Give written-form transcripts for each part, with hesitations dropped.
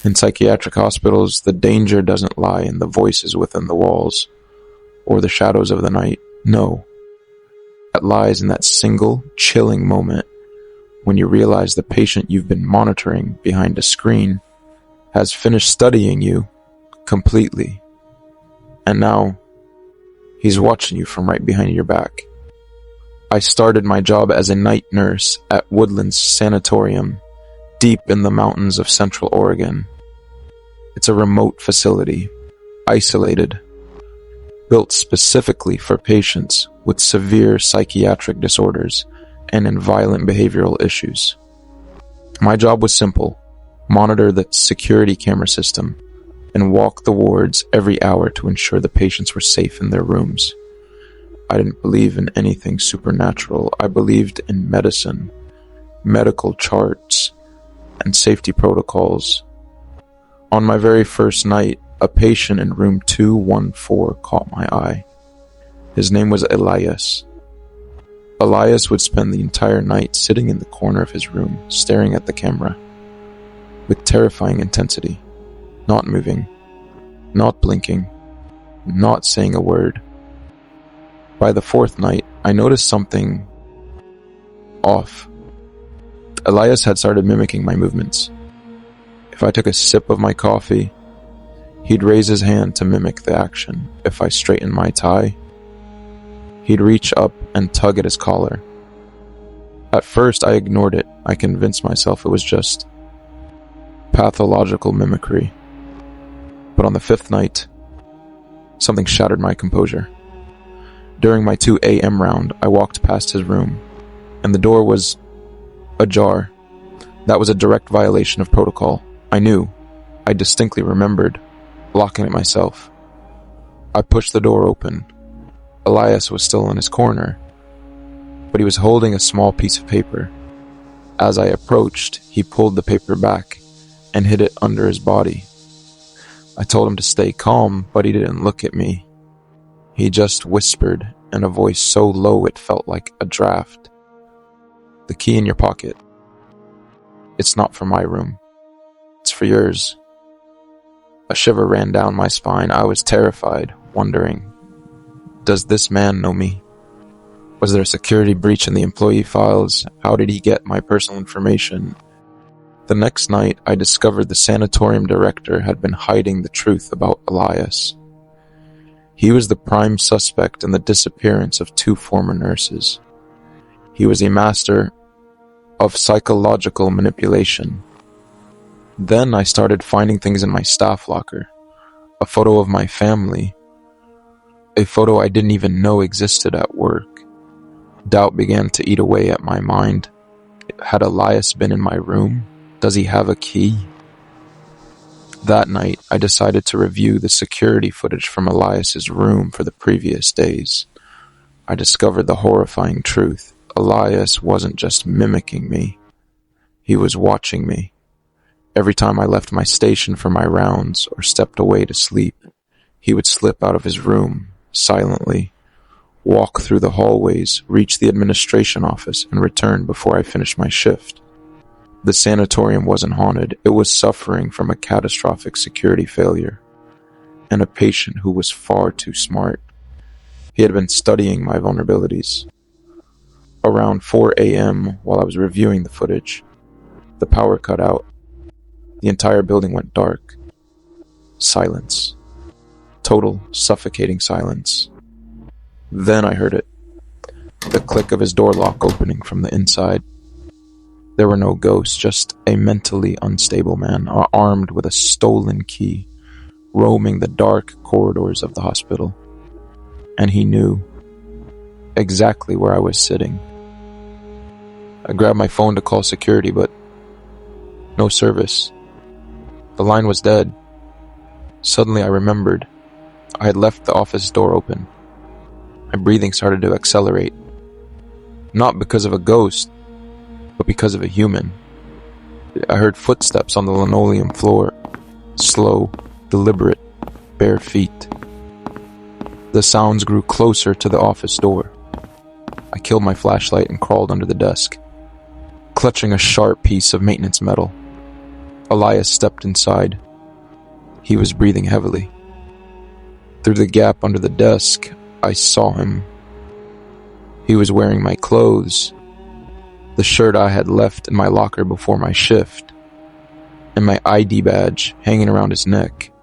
In psychiatric hospitals, the danger doesn't lie in the voices within the walls or the shadows of the night. No, it lies in that single, chilling moment when you realize the patient you've been monitoring behind a screen has finished studying you completely, and now he's watching you from right behind your back. I started my job as a night nurse at Woodlands Sanatorium, deep in the mountains of Central Oregon. It's a remote facility, isolated, built specifically for patients with severe psychiatric disorders and in violent behavioral issues. My job was simple: monitor the security camera system and walk the wards every hour to ensure the patients were safe in their rooms. I didn't believe in anything supernatural. I believed in medicine, medical charts, and safety protocols. On my very first night, a patient in room 214 caught my eye. His name was Elias. Elias would spend the entire night sitting in the corner of his room, staring at the camera, with terrifying intensity, not moving, not blinking, not saying a word. By the fourth night, I noticed something off. Elias had started mimicking my movements. If I took a sip of my coffee, he'd raise his hand to mimic the action. If I straightened my tie, he'd reach up and tug at his collar. At first, I ignored it. I convinced myself it was just pathological mimicry. But on the fifth night, something shattered my composure. During my 2 a.m. round, I walked past his room, and the door was ajar. That was a direct violation of protocol. I knew. I distinctly remembered locking it myself. I pushed the door open. Elias was still in his corner, but he was holding a small piece of paper. As I approached, he pulled the paper back and hid it under his body. I told him to stay calm, but he didn't look at me. He just whispered in a voice so low it felt like a draft. "The key in your pocket. It's not for my room. It's for yours." A shiver ran down my spine. I was terrified, wondering, does this man know me? Was there a security breach in the employee files? How did he get my personal information? The next night, I discovered the sanatorium director had been hiding the truth about Elias. He was the prime suspect in the disappearance of 2 former nurses. He was a master of psychological manipulation. Then I started finding things in my staff locker. A photo of my family. A photo I didn't even know existed at work. Doubt began to eat away at my mind. Had Elias been in my room? Does he have a key? That night, I decided to review the security footage from Elias's room for the previous days. I discovered the horrifying truth. Elias wasn't just mimicking me. He was watching me. Every time I left my station for my rounds or stepped away to sleep, he would slip out of his room, silently, walk through the hallways, reach the administration office, and return before I finished my shift. The sanatorium wasn't haunted. It was suffering from a catastrophic security failure, and a patient who was far too smart. He had been studying my vulnerabilities. Around 4 a.m., while I was reviewing the footage, the power cut out. The entire building went dark. Silence. Total, suffocating silence. Then I heard it. The click of his door lock opening from the inside. There were no ghosts, just a mentally unstable man, armed with a stolen key, roaming the dark corridors of the hospital. And he knew exactly where I was sitting. I grabbed my phone to call security, but no service. The line was dead. Suddenly I remembered. I had left the office door open. My breathing started to accelerate. Not because of a ghost, but because of a human. I heard footsteps on the linoleum floor. Slow, deliberate, bare feet. The sounds grew closer to the office door. I killed my flashlight and crawled under the desk, clutching a sharp piece of maintenance metal. Elias stepped inside. He was breathing heavily. Through the gap under the desk, I saw him. He was wearing my clothes, the shirt I had left in my locker before my shift, and my ID badge hanging around his neck.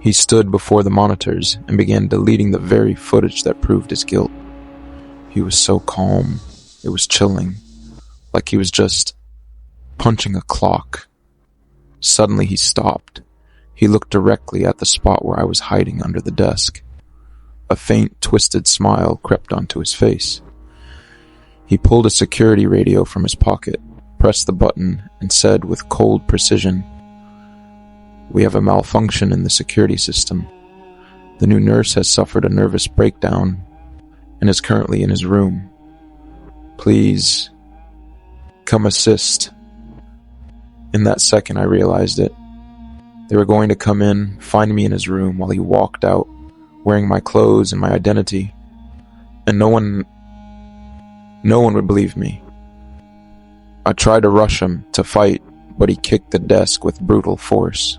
He stood before the monitors and began deleting the very footage that proved his guilt. He was so calm, it was chilling, like he was just punching a clock. Suddenly he stopped. He looked directly at the spot where I was hiding under the desk. A faint, twisted smile crept onto his face. He pulled a security radio from his pocket, pressed the button, and said with cold precision, "We have a malfunction in the security system. The new nurse has suffered a nervous breakdown and is currently in his room. Please, come assist." In that second, I realized it. They were going to come in, find me in his room while he walked out, wearing my clothes and my identity. And no one would believe me. I tried to rush him to fight, but he kicked the desk with brutal force,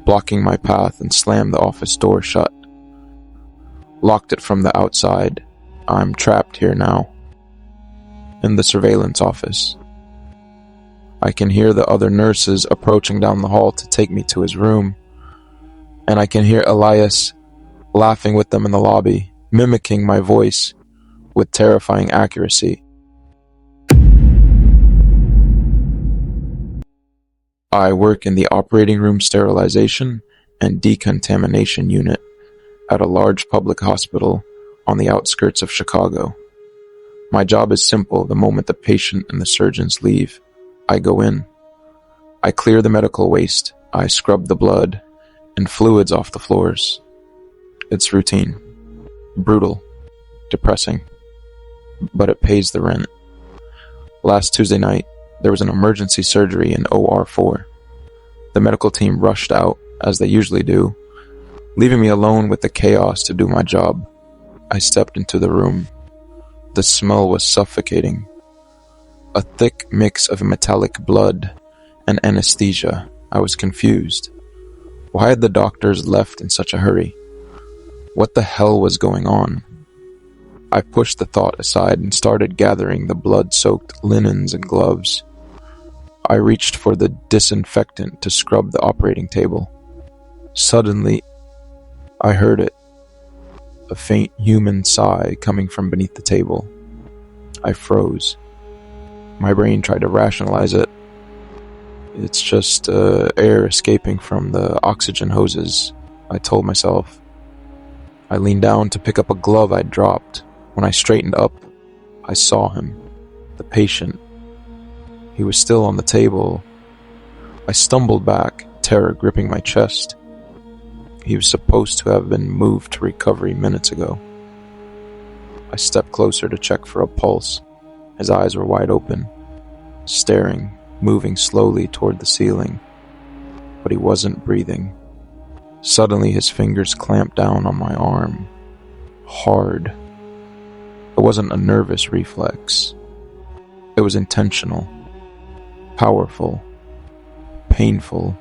blocking my path, and slammed the office door shut. Locked it from the outside. I'm trapped here now, in the surveillance office. I can hear the other nurses approaching down the hall to take me to his room, and I can hear Elias laughing with them in the lobby, mimicking my voice with terrifying accuracy. I work in the operating room sterilization and decontamination unit at a large public hospital on the outskirts of Chicago. My job is simple. The moment the patient and the surgeons leave, I go in. I clear the medical waste. I scrub the blood and fluids off the floors. It's routine, brutal, depressing, but it pays the rent. Last Tuesday night, there was an emergency surgery in OR 4. The medical team rushed out, as they usually do, leaving me alone with the chaos to do my job. I stepped into the room. The smell was suffocating. A thick mix of metallic blood and anesthesia. I was confused. Why had the doctors left in such a hurry? What the hell was going on? I pushed the thought aside and started gathering the blood-soaked linens and gloves. I reached for the disinfectant to scrub the operating table. Suddenly, I heard it. A faint human sigh coming from beneath the table. I froze. My brain tried to rationalize it. It's just air escaping from the oxygen hoses, I told myself. I leaned down to pick up a glove I'd dropped. When I straightened up, I saw him, the patient. He was still on the table. I stumbled back, terror gripping my chest. He was supposed to have been moved to recovery minutes ago. I stepped closer to check for a pulse. His eyes were wide open, staring, moving slowly toward the ceiling. But he wasn't breathing. Suddenly, his fingers clamped down on my arm. Hard. It wasn't a nervous reflex. It was intentional. Powerful. Painful.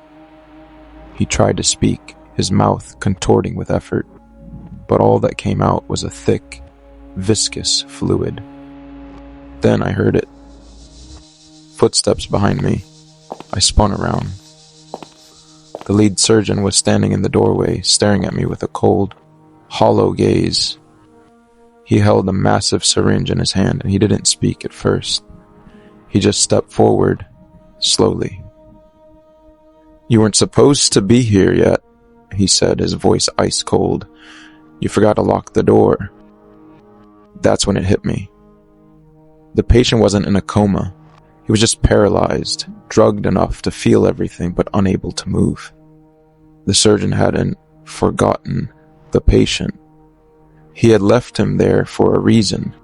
He tried to speak, his mouth contorting with effort, but all that came out was a thick, viscous fluid. Then I heard it. Footsteps behind me. I spun around. The lead surgeon was standing in the doorway, staring at me with a cold, hollow gaze. He held a massive syringe in his hand, and he didn't speak at first. He just stepped forward, slowly. "You weren't supposed to be here yet," he said, his voice ice cold. "You forgot to lock the door." That's when it hit me. The patient wasn't in a coma. He was just paralyzed, drugged enough to feel everything but unable to move. The surgeon hadn't forgotten the patient. He had left him there for a reason.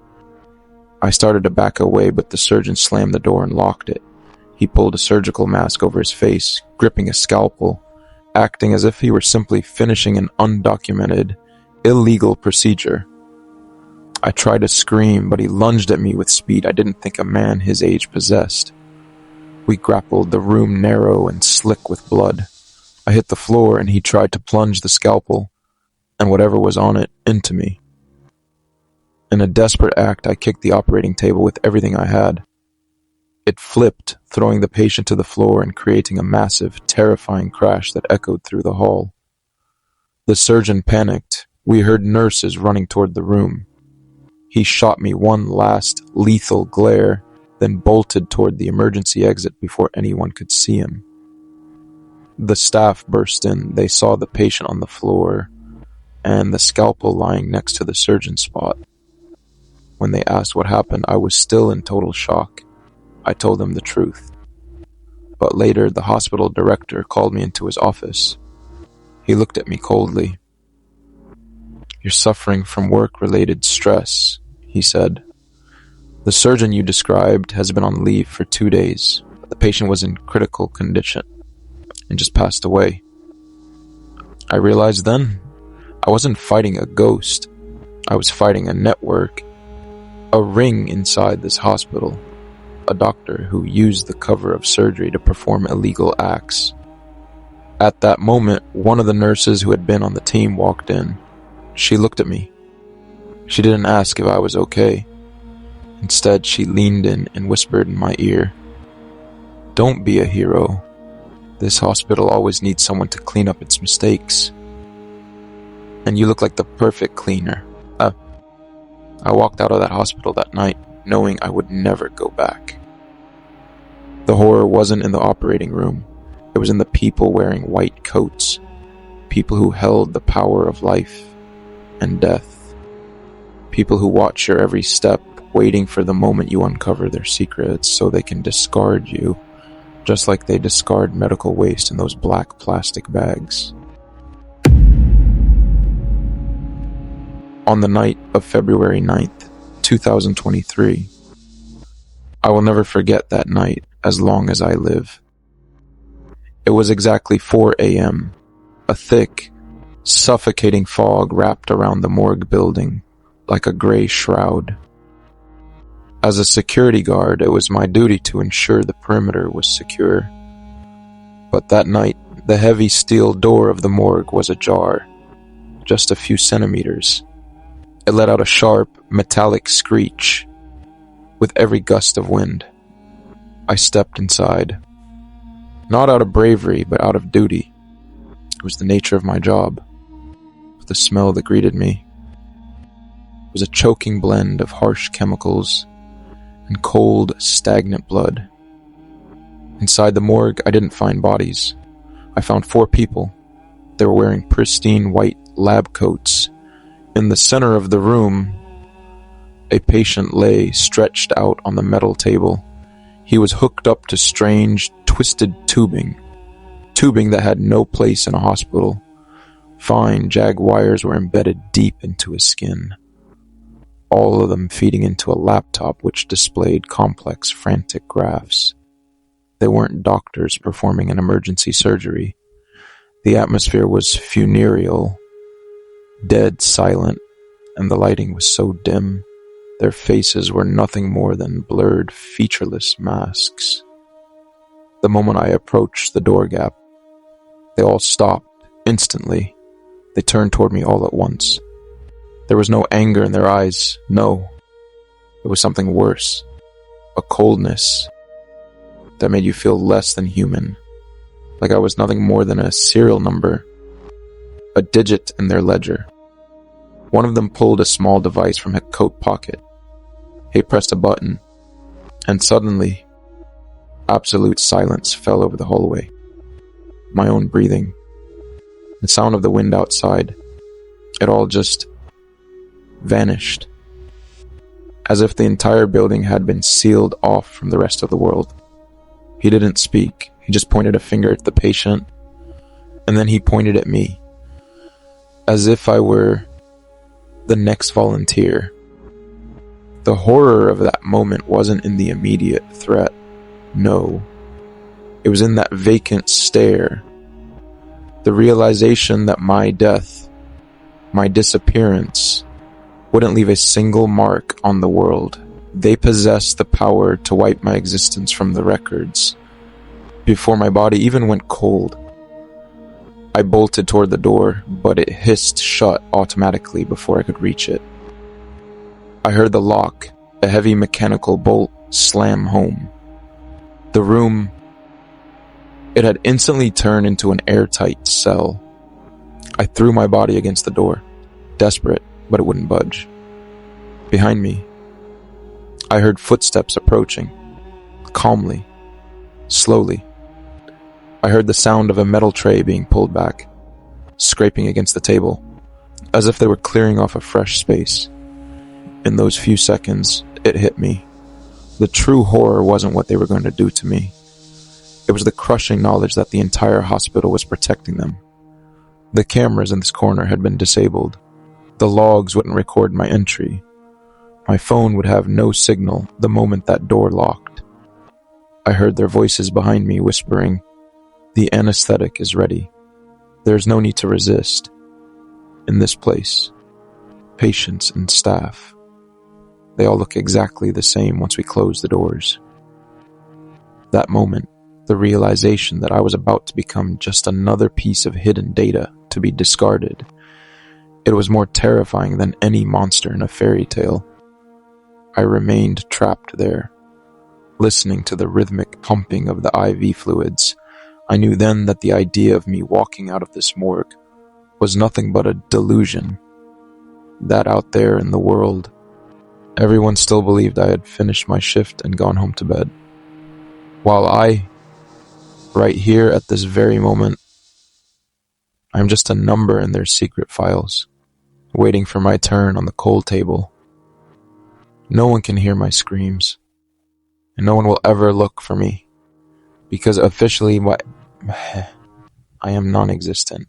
I started to back away, but the surgeon slammed the door and locked it. He pulled a surgical mask over his face, gripping a scalpel, acting as if he were simply finishing an undocumented, illegal procedure. I tried to scream, but he lunged at me with speed I didn't think a man his age possessed. We grappled, the room narrow and slick with blood. I hit the floor and he tried to plunge the scalpel, and whatever was on it, into me. In a desperate act, I kicked the operating table with everything I had. It flipped, throwing the patient to the floor and creating a massive, terrifying crash that echoed through the hall. The surgeon panicked. We heard nurses running toward the room. He shot me one last, lethal glare, then bolted toward the emergency exit before anyone could see him. The staff burst in. They saw the patient on the floor and the scalpel lying next to the surgeon's spot. When they asked what happened, I was still in total shock. I told them the truth. But later, the hospital director called me into his office. He looked at me coldly. "You're suffering from work-related stress," he said. "The surgeon you described has been on leave for 2 days. The patient was in critical condition and just passed away." I realized then I wasn't fighting a ghost. I was fighting a network, a ring inside this hospital, a doctor who used the cover of surgery to perform illegal acts. At that moment, one of the nurses who had been on the team walked in. She looked at me. She didn't ask if I was okay. Instead, she leaned in and whispered in my ear, "Don't be a hero. This hospital always needs someone to clean up its mistakes. And you look like the perfect cleaner." I walked out of that hospital that night, knowing I would never go back. The horror wasn't in the operating room. It was in the people wearing white coats, people who held the power of life and death, people who watch your every step, waiting for the moment you uncover their secrets so they can discard you, just like they discard medical waste in those black plastic bags. On the night of February 9th, 2023, I will never forget that night as long as I live. It was exactly 4 a.m. A thick, suffocating fog wrapped around the morgue building like a gray shroud. As a security guard, it was my duty to ensure the perimeter was secure. But that night, the heavy steel door of the morgue was ajar, just a few centimeters. It let out a sharp, metallic screech with every gust of wind. I stepped inside. Not out of bravery, but out of duty. It was the nature of my job. But the smell that greeted me was a choking blend of harsh chemicals and cold, stagnant blood. Inside the morgue, I didn't find bodies. I found 4 people. They were wearing pristine white lab coats. In the center of the room, a patient lay stretched out on the metal table. He was hooked up to strange, twisted tubing that had no place in a hospital. Fine, jagged wires were embedded deep into his skin, all of them feeding into a laptop which displayed complex, frantic graphs. They weren't doctors performing an emergency surgery. The atmosphere was funereal, dead silent, and the lighting was so dim, their faces were nothing more than blurred, featureless masks. The moment I approached the door gap, they all stopped instantly. They turned toward me all at once. There was no anger in their eyes, no. It was something worse, a coldness that made you feel less than human, like I was nothing more than a serial number, a digit in their ledger. One of them pulled a small device from his coat pocket. He pressed a button, and suddenly, absolute silence fell over the hallway. My own breathing, the sound of the wind outside, it all just vanished, as if the entire building had been sealed off from the rest of the world. He didn't speak. He just pointed a finger at the patient, and then he pointed at me, as if I were the next volunteer. The horror of that moment wasn't in the immediate threat. No. It was in that vacant stare. The realization that my death, my disappearance, wouldn't leave a single mark on the world. They possessed the power to wipe my existence from the records, before my body even went cold. I bolted toward the door, but it hissed shut automatically before I could reach it. I heard the lock, a heavy mechanical bolt, slam home. The room, it had instantly turned into an airtight cell. I threw my body against the door, desperate, but it wouldn't budge. Behind me, I heard footsteps approaching, calmly, slowly. I heard the sound of a metal tray being pulled back, scraping against the table, as if they were clearing off a fresh space. In those few seconds, it hit me. The true horror wasn't what they were going to do to me. It was the crushing knowledge that the entire hospital was protecting them. The cameras in this corner had been disabled. The logs wouldn't record my entry. My phone would have no signal the moment that door locked. I heard their voices behind me whispering, "The anesthetic is ready. There's no need to resist. In this place, patients and staff, they all look exactly the same once we close the doors." That moment, the realization that I was about to become just another piece of hidden data to be discarded, it was more terrifying than any monster in a fairy tale. I remained trapped there, listening to the rhythmic pumping of the IV fluids. I knew then that the idea of me walking out of this morgue was nothing but a delusion. That out there in the world, everyone still believed I had finished my shift and gone home to bed. While I, right here at this very moment, I'm just a number in their secret files, waiting for my turn on the cold table. No one can hear my screams, and no one will ever look for me, because officially I am non-existent.